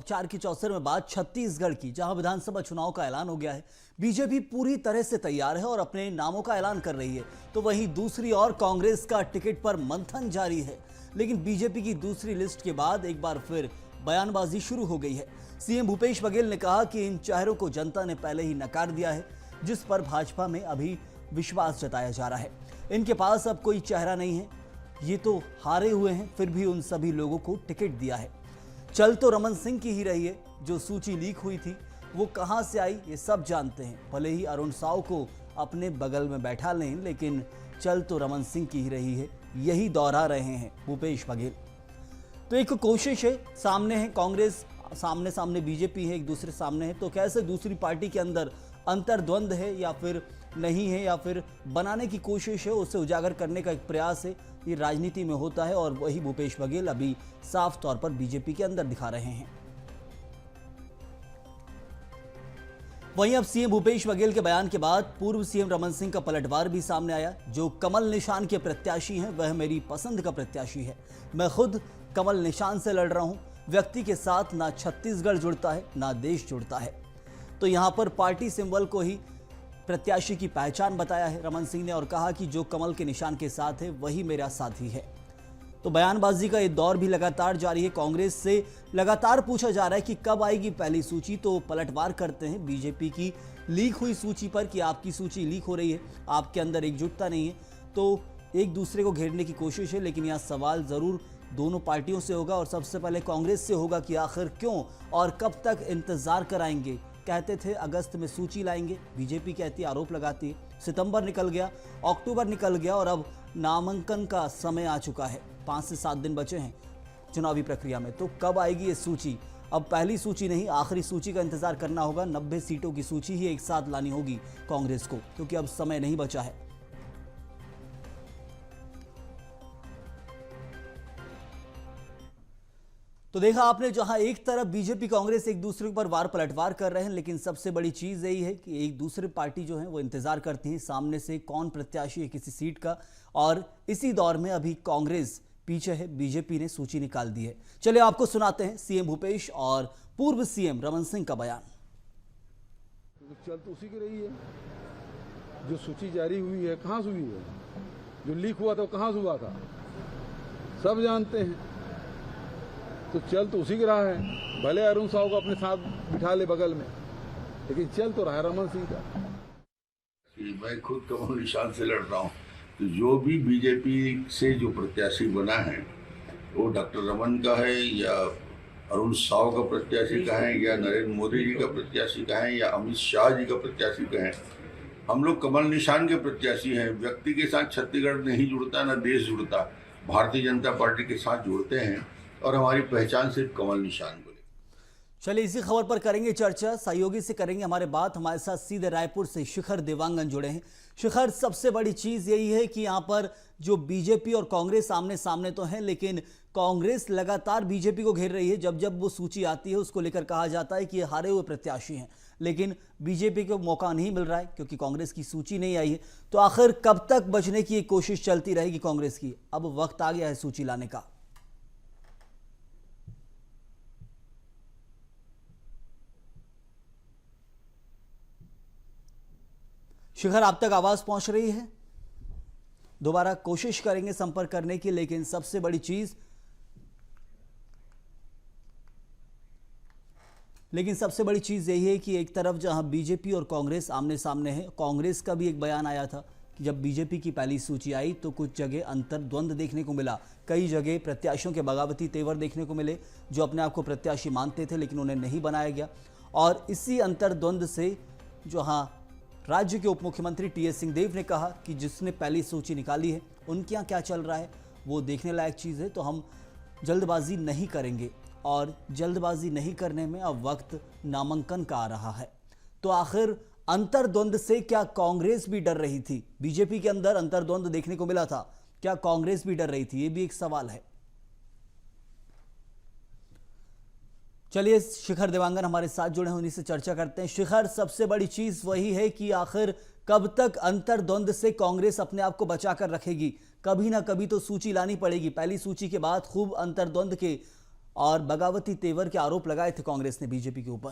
चार की चौसर में बात छत्तीसगढ़ की, जहां विधानसभा चुनाव का ऐलान हो गया है। बीजेपी पूरी तरह से तैयार है और अपने नामों का ऐलान कर रही है, तो वहीं दूसरी ओर कांग्रेस का टिकट पर मंथन जारी है। लेकिन बीजेपी की दूसरी लिस्ट के बाद एक बार फिर बयानबाजी शुरू हो गई है। सीएम भूपेश बघेल ने कहा कि इन चेहरों को जनता ने पहले ही नकार दिया है, जिस पर भाजपा में अभी विश्वास जताया जा रहा है। इनके पास अब कोई चेहरा नहीं है, ये तो हारे हुए हैं, फिर भी उन सभी लोगों को टिकट दिया है। चल तो रमन सिंह की ही रही है। जो सूची लीक हुई थी वो कहां से आई ये सब जानते हैं। भले ही अरुण साव को अपने बगल में बैठा लें, लेकिन चल तो रमन सिंह की ही रही है, यही दोहरा रहे हैं भूपेश बघेल। तो एक कोशिश है, सामने है कांग्रेस, सामने सामने बीजेपी है, एक दूसरे सामने है, तो कैसे दूसरी पार्टी के अंदर अंतर्द्वंद है या फिर नहीं है या फिर बनाने की कोशिश है, उसे उजागर करने का एक प्रयास है। ये राजनीति में होता है और वही भूपेश बघेल अभी साफ तौर पर बीजेपी के अंदर दिखा रहे हैं। वहीं अब सीएम भूपेश बघेल के बयान के बाद पूर्व सीएम रमन सिंह का पलटवार भी सामने आया। जो कमल निशान के प्रत्याशी हैं वह मेरी पसंद का प्रत्याशी है। मैं खुद कमल निशान से लड़ रहा हूं। व्यक्ति के साथ ना छत्तीसगढ़ जुड़ता है ना देश जुड़ता है। तो यहां पर पार्टी सिंबल को ही प्रत्याशी की पहचान बताया है रमन सिंह ने और कहा कि जो कमल के निशान के साथ है वही मेरा साथी है। तो बयानबाजी का ये दौर भी लगातार जारी है। कांग्रेस से लगातार पूछा जा रहा है कि कब आएगी पहली सूची, तो पलटवार करते हैं बीजेपी की लीक हुई सूची पर कि आपकी सूची लीक हो रही है, आपके अंदर एकजुटता नहीं है, तो एक दूसरे को घेरने की कोशिश है। लेकिन यहाँ सवाल जरूर दोनों पार्टियों से होगा और सबसे पहले कांग्रेस से होगा कि आखिर क्यों और कब तक इंतजार कराएंगे। कहते थे अगस्त में सूची लाएंगे, बीजेपी कहती है, आरोप लगाती है। सितंबर निकल गया, अक्टूबर निकल गया और अब नामांकन का समय आ चुका है। 5 से 7 दिन बचे हैं चुनावी प्रक्रिया में, तो कब आएगी ये सूची? अब पहली सूची नहीं, आखिरी सूची का इंतजार करना होगा। 90 सीटों की सूची ही एक साथ लानी होगी कांग्रेस को, क्योंकि अब समय नहीं बचा है। तो देखा आपने, जहां एक तरफ बीजेपी कांग्रेस एक दूसरे पर वार पलटवार कर रहे हैं, लेकिन सबसे बड़ी चीज यही है कि एक दूसरे पार्टी जो है वो इंतजार करती है सामने से कौन प्रत्याशी है किसी सीट का। और इसी दौर में अभी कांग्रेस पीछे है, बीजेपी ने सूची निकाल दी है। चलिए आपको सुनाते हैं सीएम भूपेश और पूर्व सीएम रमन सिंह का बयान। चल तो उसी की रही है। जो सूची जारी हुई है कहां से हुई है, जो लीक हुआ था कहां से हुआ था, सब जानते हैं। तो चल तो उसी की रहा है। भले अरुण साव को अपने साथ बिठा ले बगल में, लेकिन चल तो रहा है रमन सिंह का। मैं खुद कमल निशान से लड़ रहा हूँ। तो जो भी बीजेपी से जो प्रत्याशी बना है वो डॉक्टर रमन का है या अरुण साव का प्रत्याशी का है या नरेंद्र मोदी जी का प्रत्याशी का है या अमित शाह जी का प्रत्याशी का है, हम लोग कमल निशान के प्रत्याशी हैं। व्यक्ति के साथ छत्तीसगढ़ नहीं जुड़ता, ना देश जुड़ता। भारतीय जनता पार्टी के साथ जुड़ते हैं और हमारी पहचान सिर्फ कमल निशान को। चलिए इसी खबर पर करेंगे चर्चा, सहयोगी से करेंगे हमारे बात। हमारे साथ सीधे रायपुर से शिखर देवांगन जुड़े हैं। शिखर, सबसे बड़ी चीज यही है कि यहाँ पर जो बीजेपी और कांग्रेस आमने सामने तो हैं, लेकिन कांग्रेस लगातार बीजेपी को घेर रही है। जब जब वो सूची आती है उसको लेकर कहा जाता है कि ये हारे हुए प्रत्याशी हैं, लेकिन बीजेपी को मौका नहीं मिल रहा है क्योंकि कांग्रेस की सूची नहीं आई है। तो आखिर कब तक बचने की कोशिश चलती रहेगी कांग्रेस की? अब वक्त आ गया है सूची लाने का। शिखर, आप तक आवाज पहुंच रही है? दोबारा कोशिश करेंगे संपर्क करने की, लेकिन सबसे बड़ी चीज यही है कि एक तरफ जहां बीजेपी और कांग्रेस आमने सामने है, कांग्रेस का भी एक बयान आया था कि जब बीजेपी की पहली सूची आई तो कुछ जगह अंतर्द्वंद देखने को मिला। कई जगह प्रत्याशियों के बगावती तेवर देखने को मिले, जो अपने आप को प्रत्याशी मानते थे लेकिन उन्हें नहीं बनाया गया। और इसी अंतर्द्वंद से जहां राज्य के उप मुख्यमंत्री टीएस सिंहदेव ने कहा कि जिसने पहली सूची निकाली है उनके यहाँ क्या चल रहा है वो देखने लायक चीज़ है, तो हम जल्दबाजी नहीं करेंगे। और जल्दबाजी नहीं करने में अब वक्त नामांकन का आ रहा है। तो आखिर अंतर्द्वंद से क्या कांग्रेस भी डर रही थी? बीजेपी के अंदर अंतर्द्वंद देखने को मिला था, क्या कांग्रेस भी डर रही थी? ये भी एक सवाल है। चलिए शिखर देवांगन हमारे साथ जुड़े हैं, उन्हीं से चर्चा करते हैं। शिखर, सबसे बड़ी चीज वही है कि आखिर कब तक अंतर्द्वंद से कांग्रेस अपने आप को बचाकर रखेगी? कभी ना कभी तो सूची लानी पड़ेगी। पहली सूची के बाद खूब अंतर्द्वंद के और बगावती तेवर के आरोप लगाए थे कांग्रेस ने बीजेपी के ऊपर।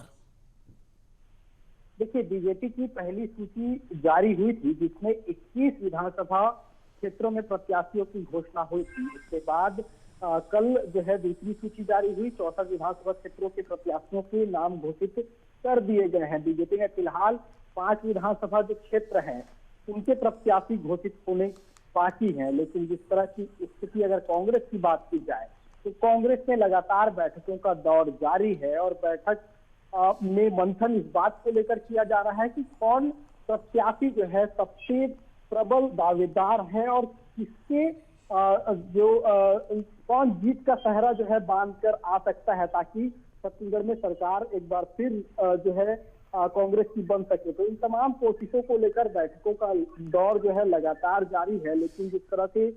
देखिए, बीजेपी की पहली सूची जारी हुई थी जिसमें 21 विधानसभा क्षेत्रों में प्रत्याशियों की घोषणा हुई थी। इसके बाद कल जो है दूसरी सूची जारी हुई। 64 विधानसभा क्षेत्रों के प्रत्याशियों के नाम घोषित कर दिए गए हैं। बीजेपी ने फिलहाल 5 विधानसभा जो क्षेत्र हैं उनके प्रत्याशी घोषित होने बाकी हैं। लेकिन जिस तरह की स्थिति अगर कांग्रेस की बात की जाए तो कांग्रेस में लगातार बैठकों का दौर जारी है और बैठक में मंथन इस बात को लेकर किया जा रहा है कि कौन प्रत्याशी जो है सबसे प्रबल दावेदार है और किसके कौन जीत का सहरा जो है बांध कर आ सकता है, ताकि छत्तीसगढ़ में सरकार एक बार फिर जो है कांग्रेस की बन सके। तो इन तमाम कोशिशों को लेकर बैठकों का दौर जो है लगातार जारी है। लेकिन जिस तरह से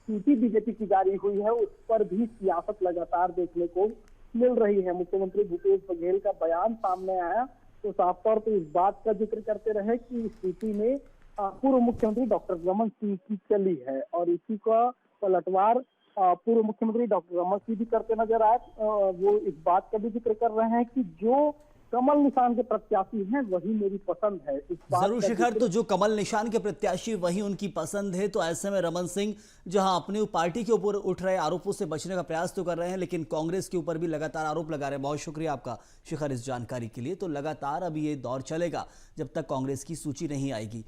सूची बीजेपी की जारी हुई है उस पर भी सियासत लगातार देखने को मिल रही है। मुख्यमंत्री भूपेश बघेल का बयान सामने आया तो साफ तौर पर इस बात का जिक्र करते रहे कि इस सूची में पूर्व मुख्यमंत्री डॉक्टर रमन सिंह की चली है और इसी का पलटवार पूर्व मुख्यमंत्री डॉक्टर रमन सिंह भी करते नजर आए। वो इस बात का भी जिक्र कर रहे हैं कि जो कमल निशान के प्रत्याशी हैं वही मेरी पसंद है। इस बात जरूर शिखर, तो जो कमल निशान के प्रत्याशी वही उनकी पसंद है, तो ऐसे में रमन सिंह जहां अपनी पार्टी के ऊपर उठ रहे आरोपों से बचने का प्रयास तो कर रहे हैं, लेकिन कांग्रेस के ऊपर भी लगातार आरोप लगा रहे हैं। बहुत शुक्रिया आपका शिखर इस जानकारी के लिए। तो लगातार अभी ये दौर चलेगा जब तक कांग्रेस की सूची नहीं आएगी।